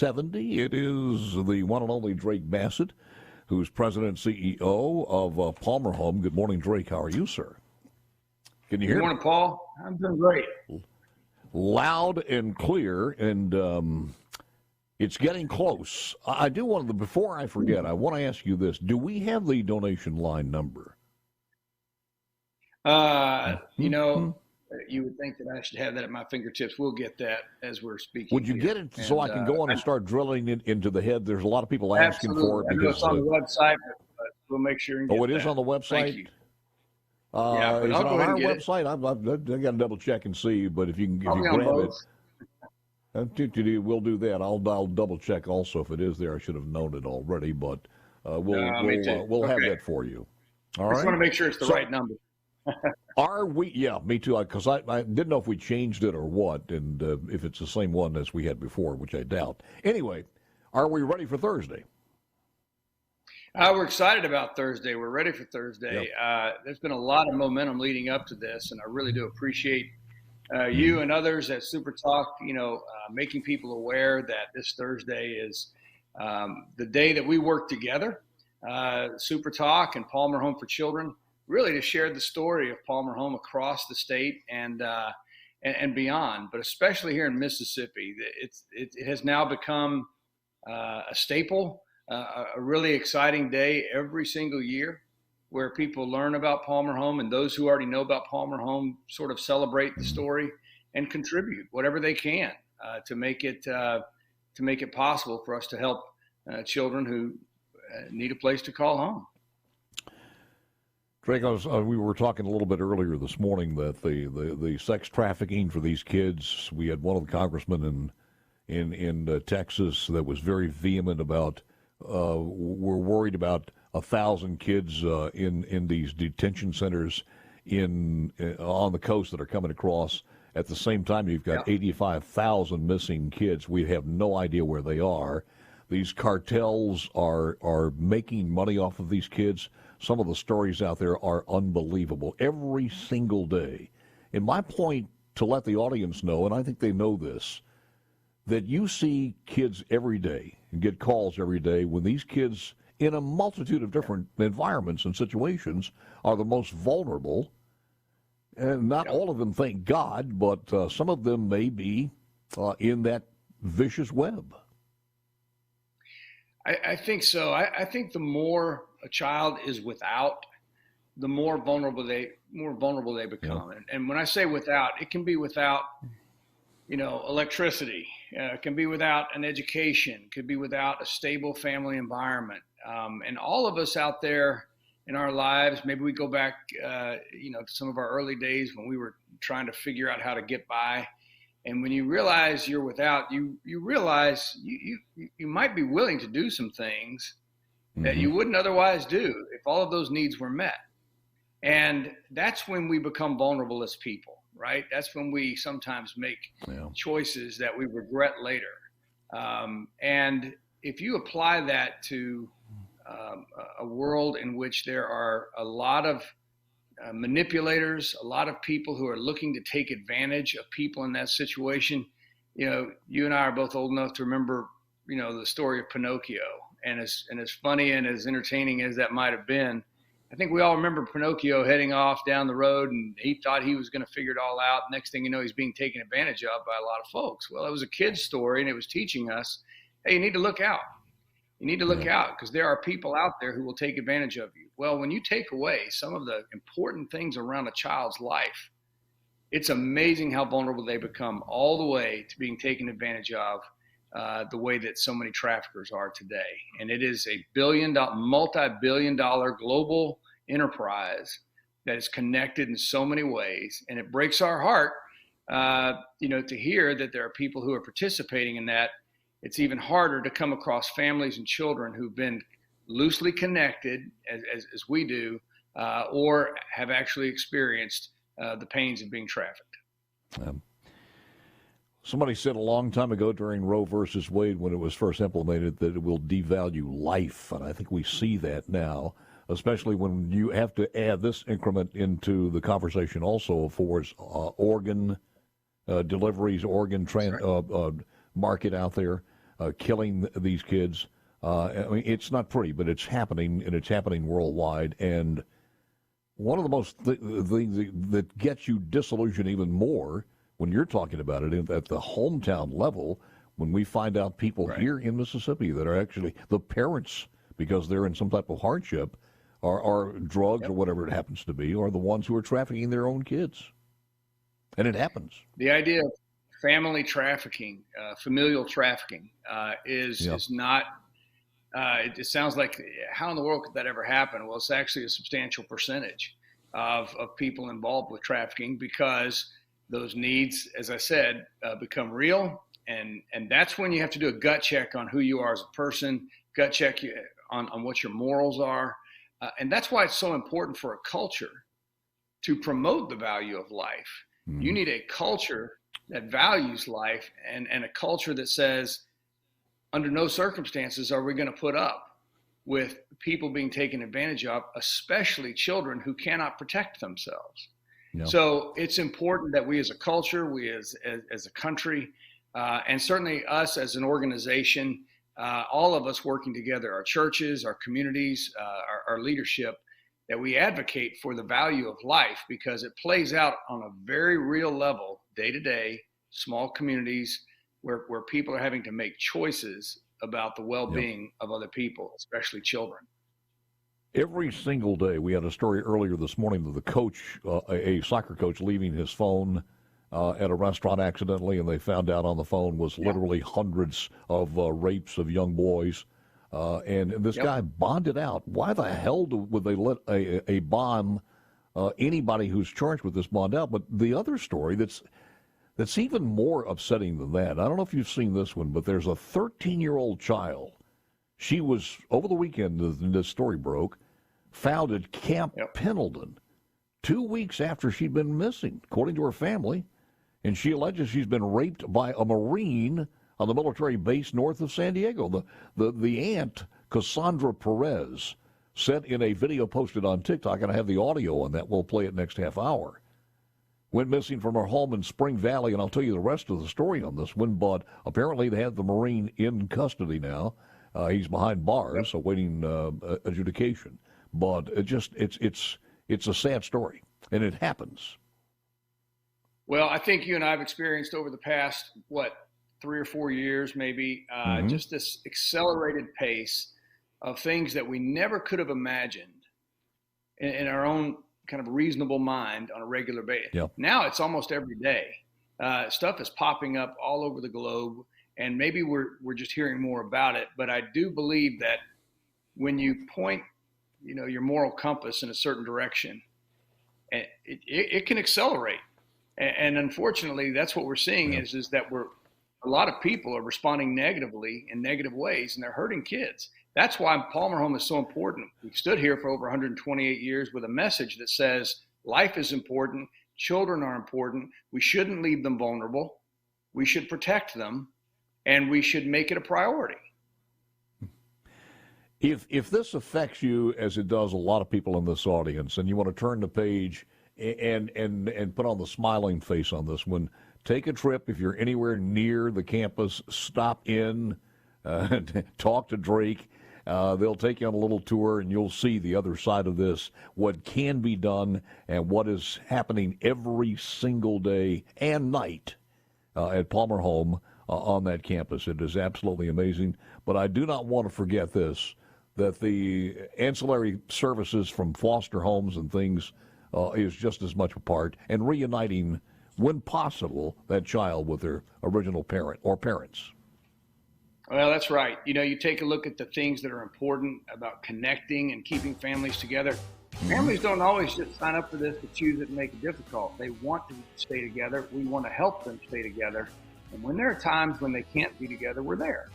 70. It is the one and only Drake Bassett, who's president and CEO of Palmer Home. Good morning, Drake. How are you, sir? Can you hear me? Good morning, Paul. I'm doing great. Loud and clear, and it's getting close. I do want to, before I forget, I want to ask you this. Do we have the donation line number? You would think that I should have that at my fingertips. We'll get that as we're speaking. Would you get it so I can go on and start drilling it into the head? There's a lot of people asking for it. I know it's on the website, but we'll make sure and get it is on the website? Thank you. Yeah, is it on our website? I got to double check and see, but if you grab it, we'll do that. I'll double check also if it is there. I should have known it already, but we'll have that for you. All right. I just want to make sure it's the right number. Are we? Yeah, me too. Because I didn't know if we changed it or what, and if it's the same one as we had before, which I doubt. Anyway, are we ready for Thursday? We're excited about Thursday. We're ready for Thursday. Yep. There's been a lot of momentum leading up to this, and I really do appreciate you and others at SuperTalk, making people aware that this Thursday is the day that we work together, SuperTalk and Palmer Home for Children, really to share the story of Palmer Home across the state and beyond, but especially here in Mississippi. It has now become a staple, a really exciting day every single year where people learn about Palmer Home, and those who already know about Palmer Home sort of celebrate the story and contribute whatever they can to make it possible for us to help children who need a place to call home. Drake, we were talking a little bit earlier this morning that the sex trafficking for these kids, we had one of the congressmen in Texas that was very vehement about, we're worried about 1,000 kids in these detention centers on the coast that are coming across. At the same time, you've got 85,000 missing kids. We have no idea where they are. These cartels are making money off of these kids. Some of the stories out there are unbelievable every single day. And my point to let the audience know, and I think they know this, that you see kids every day and get calls every day when these kids in a multitude of different environments and situations are the most vulnerable. And not all of them, thank God, but some of them may be in that vicious web. I think so. I think the more a child is without, the more vulnerable they become. Yeah. And when I say without, it can be without, electricity. It can be without an education. It could be without a stable family environment. And all of us out there in our lives, maybe we go back, to some of our early days when we were trying to figure out how to get by. And when you realize you're without, you realize you might be willing to do some things that you wouldn't otherwise do if all of those needs were met. And that's when we become vulnerable as people, right? That's when we sometimes make choices that we regret later. And if you apply that to a world in which there are a lot of manipulators, a lot of people who are looking to take advantage of people in that situation. You and I are both old enough to remember, the story of Pinocchio. And as funny and as entertaining as that might have been, I think we all remember Pinocchio heading off down the road, and he thought he was going to figure it all out. Next thing you know, he's being taken advantage of by a lot of folks. Well, it was a kid's story, and it was teaching us, hey, you need to look out. You need to look out because there are people out there who will take advantage of you. Well, when you take away some of the important things around a child's life, it's amazing how vulnerable they become all the way to being taken advantage of the way that so many traffickers are today. And it is a multi-billion-dollar global enterprise that is connected in so many ways. And it breaks our heart, to hear that there are people who are participating in that. It's even harder to come across families and children who've been loosely connected, as we do, or have actually experienced the pains of being trafficked. Somebody said a long time ago during Roe versus Wade, when it was first implemented, that it will devalue life, and I think we see that now, especially when you have to add this increment into the conversation also for organ deliveries, organ market out there. killing these kids. I mean, it's not pretty, but it's happening, and it's happening worldwide. And one of the most things that gets you disillusioned even more when you're talking about it at the hometown level, when we find out people here in Mississippi that are actually the parents, because they're in some type of hardship, are drugs or whatever it happens to be, are the ones who are trafficking their own kids. And it happens. The idea of family trafficking, familial trafficking, is not. It sounds like, how in the world could that ever happen? Well, it's actually a substantial percentage of people involved with trafficking, because those needs, as I said, become real. And that's when you have to do a gut check on who you are as a person, gut check on what your morals are. And that's why it's so important for a culture to promote the value of life. Mm-hmm. You need a culture that values life, and a culture that says, under no circumstances are we going to put up with people being taken advantage of, especially children who cannot protect themselves. No. So it's important that we as a culture, we as a country, and certainly us as an organization, all of us working together, our churches, our communities, our leadership, that we advocate for the value of life, because it plays out on a very real level, day to day, small communities, where people are having to make choices about the well-being of other people, especially children. Every single day, we had a story earlier this morning of the coach, a soccer coach, leaving his phone at a restaurant accidentally, and they found out on the phone was literally hundreds of rapes of young boys. And this guy bonded out. Why the hell would they let a bond, anybody who's charged with this, bond out? But the other story that's even more upsetting than that, I don't know if you've seen this one, but there's a 13-year-old child. She was, over the weekend, this story broke, found at Camp Pendleton 2 weeks after she'd been missing, according to her family. And she alleges she's been raped by a Marine on the military base north of San Diego. The aunt, Cassandra Perez, said in a video posted on TikTok, and I have the audio on that, we'll play it next half hour, went missing from her home in Spring Valley, and I'll tell you the rest of the story on this one, but apparently they have the Marine in custody now. He's behind bars, awaiting adjudication. But it's a sad story, and it happens. Well, I think you and I have experienced over the past, 3 or 4 years maybe, just this accelerated pace of things that we never could have imagined in our own kind of reasonable mind on a regular basis. Yep. Now it's almost every day. Stuff is popping up all over the globe, and maybe we're just hearing more about it. But I do believe that when you point, your moral compass in a certain direction, it can accelerate. And unfortunately, that's what we're seeing is that a lot of people are responding negatively in negative ways, and they're hurting kids. That's why Palmer Home is so important. We've stood here for over 128 years with a message that says life is important, children are important, we shouldn't leave them vulnerable, we should protect them, and we should make it a priority. If this affects you as it does a lot of people in this audience, and you want to turn the page and put on the smiling face on this one, take a trip. If you're anywhere near the campus, stop in, talk to Drake. They'll take you on a little tour, and you'll see the other side of this, what can be done and what is happening every single day and night at Palmer Home on that campus. It is absolutely amazing. But I do not want to forget this, that the ancillary services from foster homes and things is just as much a part, and reuniting, when possible, that child with their original parent or parents. Well, that's right. You take a look at the things that are important about connecting and keeping families together. Families don't always just sign up for this to choose it and make it difficult. They want to stay together. We want to help them stay together. And when there are times when they can't be together, we're there.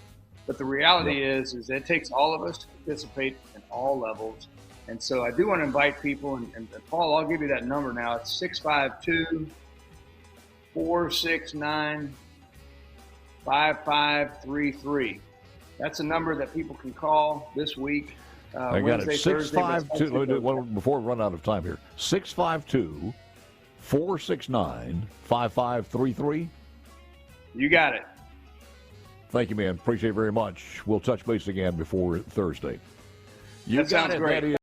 But the reality is it takes all of us to participate at all levels. And so I do want to invite people, and Paul, I'll give you that number now. It's 652-469-5533. That's a number that people can call this week. I got it. 652, before we run out of time here, 652-469-5533. You got it. Thank you, man. Appreciate it very much. We'll touch base again before Thursday. You That got sounds it. great. That is